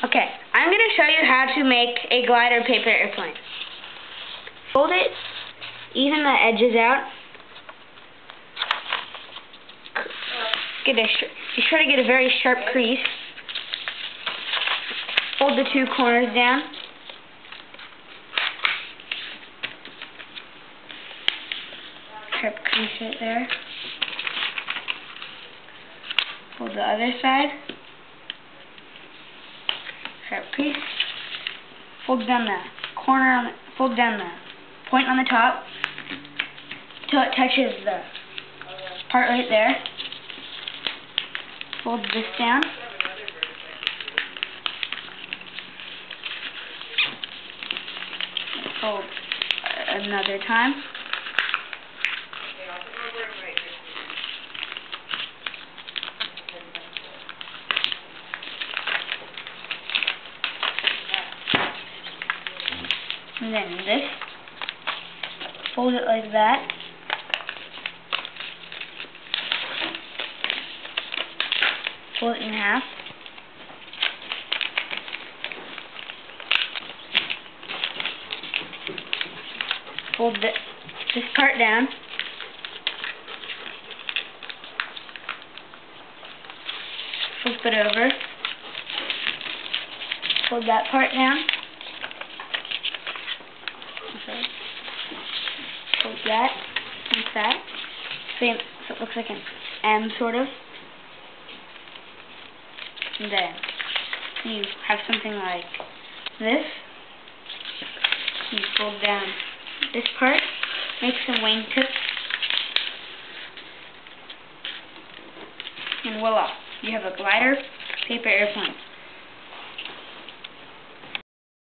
Okay, I'm going to show you how to make a glider paper airplane. Fold it, even the edges out. Be sure to get a very sharp crease. Fold the two corners down. Sharp crease right there. Fold the other side. Sharp crease. Fold down the corner fold down the point on the top till it touches the part right there. Fold this down. Fold another time. And then this, fold it like that. Fold it in half. Fold this part down. Flip it over. Fold that part down. Okay. Fold that, like that. So it looks like an M, sort of. And then you have something like this. You fold down this part, make some wingtips, and voila, you have a glider paper airplane.